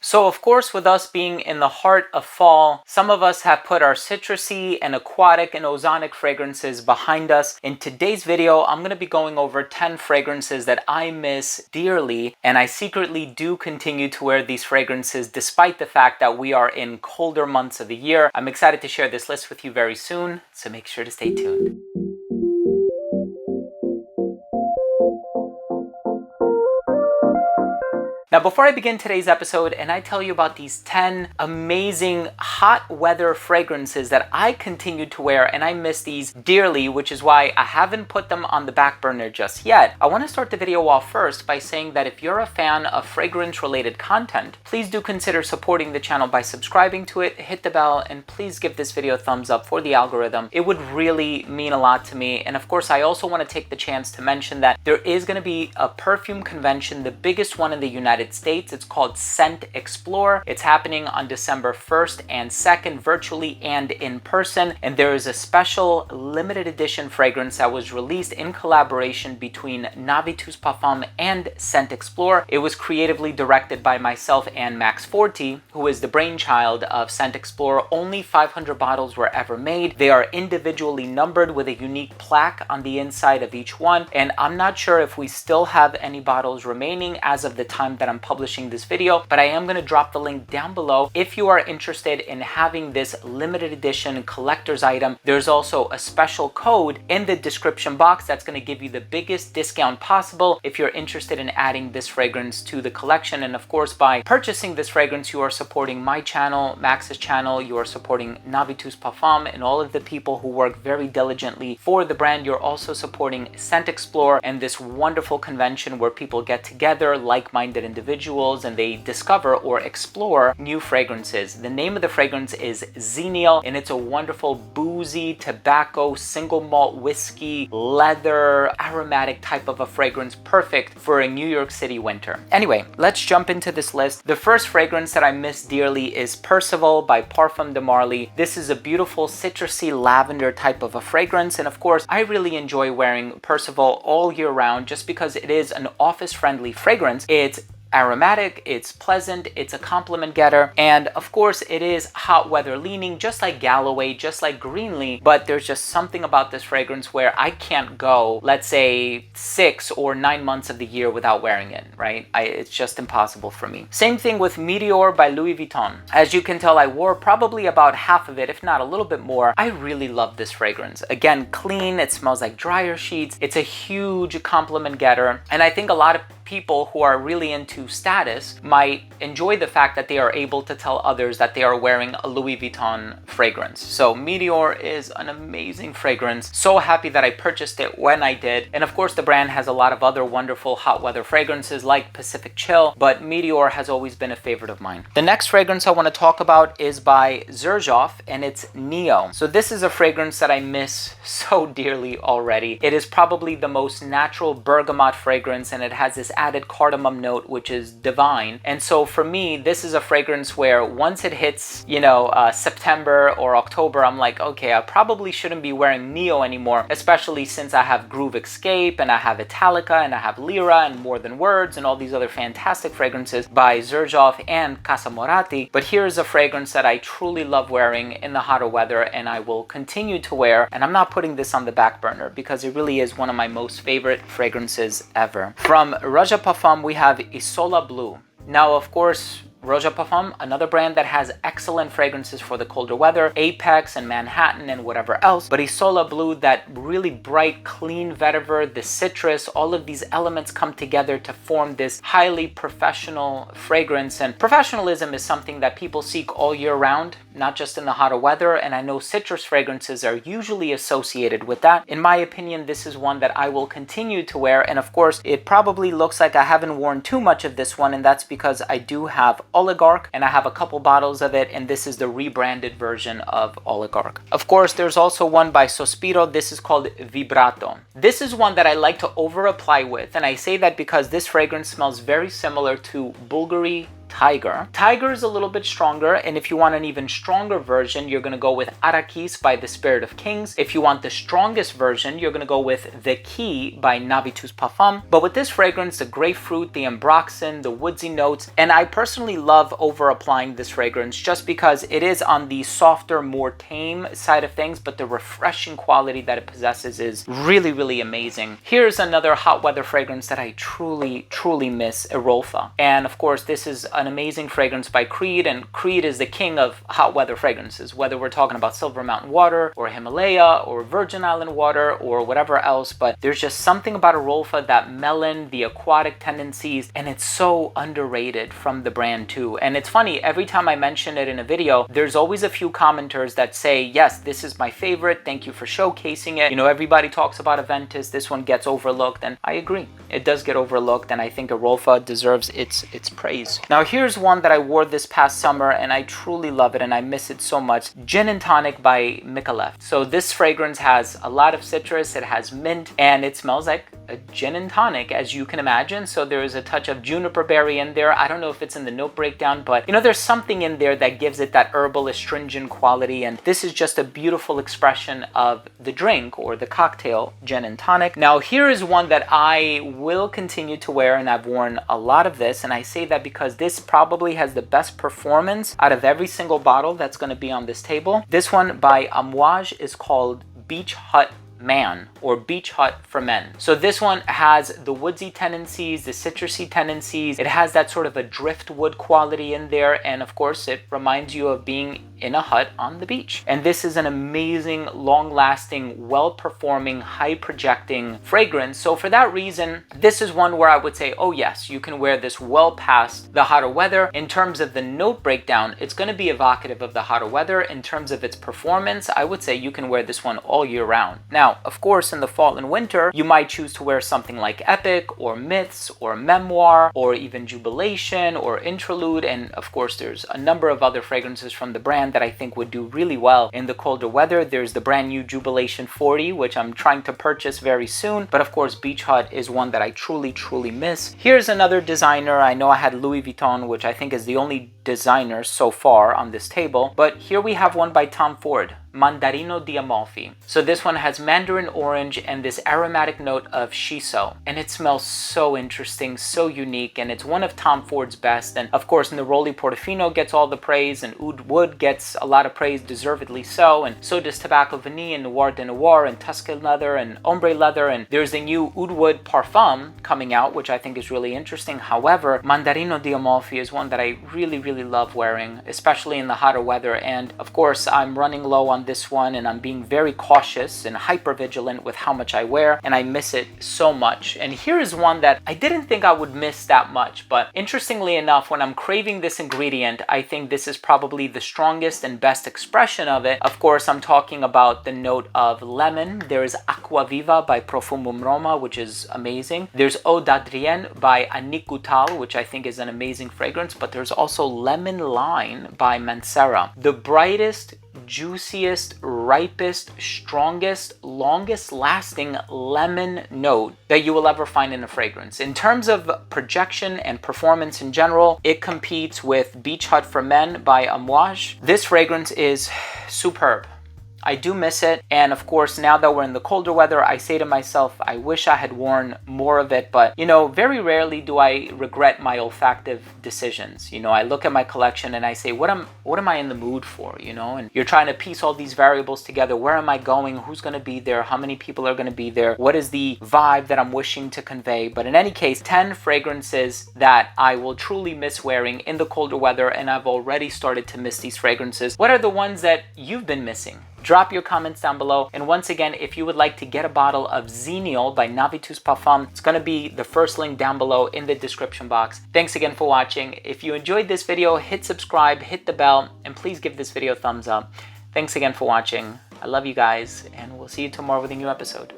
So of course, with us being in the heart of fall, some of us have put our citrusy and aquatic and ozonic fragrances behind us. In today's video, I'm going to be going over 10 fragrances that I miss dearly, and I secretly do continue to wear these fragrances despite the fact that we are in colder months of the year. I'm excited to share this list with you very soon, so make sure to stay tuned. Now, before I begin today's episode and I tell you about these 10 amazing hot weather fragrances that I continue to wear and I miss these dearly, which is why I haven't put them on the back burner just yet, I want to start the video off first by saying that if you're a fan of fragrance related content, please do consider supporting the channel by subscribing to it, hit the bell, and please give this video a thumbs up for the algorithm. It would really mean a lot to me. And of course, I also want to take the chance to mention that there is going to be a perfume convention, the biggest one in the United States. It's called Scent Explore. It's happening on December 1st and 2nd, virtually and in person. And there is a special limited edition fragrance that was released in collaboration between Parfums and Scent Explore. It was creatively directed by myself and Max Forti, who is the brainchild of Scent Explore. Only 500 bottles were ever made. They are individually numbered with a unique plaque on the inside of each one. And I'm not sure if we still have any bottles remaining as of the time that I'm publishing this video, but I am going to drop the link down below if you are interested in having this limited edition collector's item. There's also a special code in the description box that's going to give you the biggest discount possible if you're interested in adding this fragrance to the collection. And of course, by purchasing this fragrance, you are supporting my channel, Max's channel, you are supporting Parfums and all of the people who work very diligently for the brand. You're also supporting Scent Explore and this wonderful convention where people get together, like-minded individuals, and they discover or explore new fragrances. The name of the fragrance is Xenial, and it's a wonderful boozy, tobacco, single malt whiskey, leather, aromatic type of a fragrance, perfect for a New York City winter. Anyway, let's jump into this list. The first fragrance that I miss dearly is Percival by Parfums de Marley. This is a beautiful citrusy lavender type of a fragrance, and of course, I really enjoy wearing Percival all year round just because it is an office-friendly fragrance. It's aromatic, it's pleasant, it's a compliment getter, and of course it is hot weather leaning, just like Galloway, just like Greenlee, but there's just something about this fragrance where I can't go, let's say, 6 or 9 months of the year without wearing it, right? It's just impossible for me. Same thing with Meteor by Louis Vuitton. As you can tell, I wore probably about half of it, if not a little bit more. I really love this fragrance. Again, clean, it smells like dryer sheets, it's a huge compliment getter, and I think a lot of people who are really into status might enjoy the fact that they are able to tell others that they are wearing a Louis Vuitton fragrance. So Meteor is an amazing fragrance. So happy that I purchased it when I did. And of course, the brand has a lot of other wonderful hot weather fragrances like Pacific Chill, but Meteor has always been a favorite of mine. The next fragrance I want to talk about is by Xerjoff, and it's Neo. So this is a fragrance that I miss so dearly already. It is probably the most natural bergamot fragrance, and it has this added cardamom note, which is divine. And so for me, this is a fragrance where once it hits, September or October, I'm like, okay, I probably shouldn't be wearing Neo anymore, especially since I have Groove Escape and I have Italica and I have Lyra and More Than Words and all these other fantastic fragrances by Xerjoff and Casa Moratti. But here's a fragrance that I truly love wearing in the hotter weather and I will continue to wear. And I'm not putting this on the back burner because it really is one of my most favorite fragrances ever. From Roja Parfums, we have Isola Blue. Now, of course, Roja Parfums, another brand that has excellent fragrances for the colder weather, Apex and Manhattan and whatever else, but Isola Blue, that really bright, clean vetiver, the citrus, all of these elements come together to form this highly professional fragrance. And professionalism is something that people seek all year round, not just in the hotter weather, and I know citrus fragrances are usually associated with that. In my opinion, this is one that I will continue to wear, and of course, it probably looks like I haven't worn too much of this one, and that's because I do have Oligarch, and I have a couple bottles of it, and this is the rebranded version of Oligarch. Of course, there's also one by Sospiro. This is called Vibrato. This is one that I like to over apply with, and I say that because this fragrance smells very similar to Bulgari Tiger. Tiger is a little bit stronger, and if you want an even stronger version, you're going to go with Arakis by the Spirit of Kings. If you want the strongest version, you're going to go with The Key by Navitus Parfums. But with this fragrance, the grapefruit, the ambroxan, the woodsy notes, and I personally love over applying this fragrance just because it is on the softer, more tame side of things, but the refreshing quality that it possesses is really, really amazing. Here's another hot weather fragrance that I truly miss, Erolfa. And of course, this is an amazing fragrance by Creed, and Creed is the king of hot weather fragrances, whether we're talking about Silver Mountain water or Himalaya or Virgin Island water or whatever else. But there's just something about Erolfa, that melon, the aquatic tendencies, and it's so underrated from the brand too. And it's funny, every time I mention it in a video, there's always a few commenters that say, yes, this is my favorite, thank you for showcasing it. You know, everybody talks about Aventus, this one gets overlooked, and I agree. It does get overlooked, and I think Erolfa deserves its praise. Now here's one that I wore this past summer, and I truly love it, and I miss it so much. Gin and Tonic by Micallef. So this fragrance has a lot of citrus, it has mint, and it smells like a gin and tonic, as you can imagine. So there is a touch of juniper berry in there. I don't know if it's in the note breakdown, but you know, there's something in there that gives it that herbal astringent quality, and this is just a beautiful expression of the drink or the cocktail, gin and tonic. Now here is one that I will continue to wear, and I've worn a lot of this, and I say that because this probably has the best performance out of every single bottle that's going to be on this table. This one by Amouage is called Beach Hut Man, or Beach Hut for Men. So this one has the woodsy tendencies, the citrusy tendencies. It has that sort of a driftwood quality in there, and of course it reminds you of being in a hut on the beach. And this is an amazing, long-lasting, well-performing, high-projecting fragrance. So for that reason, this is one where I would say, oh yes, you can wear this well past the hotter weather. In terms of the note breakdown, it's going to be evocative of the hotter weather. In terms of its performance, I would say you can wear this one all year round. Now, of course, in the fall and winter, you might choose to wear something like Epic or Myths or Memoir or even Jubilation or Interlude. And of course, there's a number of other fragrances from the brand that I think would do really well in the colder weather. There's the brand new Jubilation 40, which I'm trying to purchase very soon. But of course, Beach Hut is one that I truly miss. Here's another designer. I know I had Louis Vuitton, which I think is the only designer so far on this table. But here we have one by Tom Ford, Mandarino di Amalfi. So this one has mandarin orange and this aromatic note of shiso, and it smells so interesting, so unique, and it's one of Tom Ford's best. And of course, Neroli Portofino gets all the praise, and Oud Wood gets a lot of praise, deservedly so, and so does Tobacco Vanille and Noir de Noir and Tuscan leather and ombre leather. And there's a new Oud Wood Parfum coming out, which I think is really interesting. However, Mandarino di Amalfi is one that I really love wearing, especially in the hotter weather. And of course, I'm running low on this one, and I'm being very cautious and hyper vigilant with how much I wear, and I miss it so much. And here is one that I didn't think I would miss that much, but interestingly enough, when I'm craving this ingredient, I think this is probably the strongest and best expression of it. Of course, I'm talking about the note of lemon. There is Aquaviva by Profumum Roma, which is amazing. There's Eau d'Adrienne by Annick Goutal, which I think is an amazing fragrance, but there's also Lemon Lime by Mancera. The brightest, juiciest, ripest, strongest, longest lasting lemon note that you will ever find in a fragrance. In terms of projection and performance in general, it competes with Beach Hut for Men by Amouage. This fragrance is superb. I do miss it, and of course, now that we're in the colder weather, I say to myself, I wish I had worn more of it. But you know, very rarely do I regret my olfactive decisions. You know, I look at my collection and I say, what am I in the mood for? You know, and you're trying to piece all these variables together. Where am I going? Who's going to be there? How many people are going to be there? What is the vibe that I'm wishing to convey? But in any case, 10 fragrances that I will truly miss wearing in the colder weather, and I've already started to miss these fragrances. What are the ones that you've been missing? Drop your comments down below. And once again, if you would like to get a bottle of Xenial by Navitus Parfums, it's going to be the first link down below in the description box. Thanks again for watching. If you enjoyed this video, hit subscribe, hit the bell, and please give this video a thumbs up. Thanks again for watching. I love you guys, and we'll see you tomorrow with a new episode.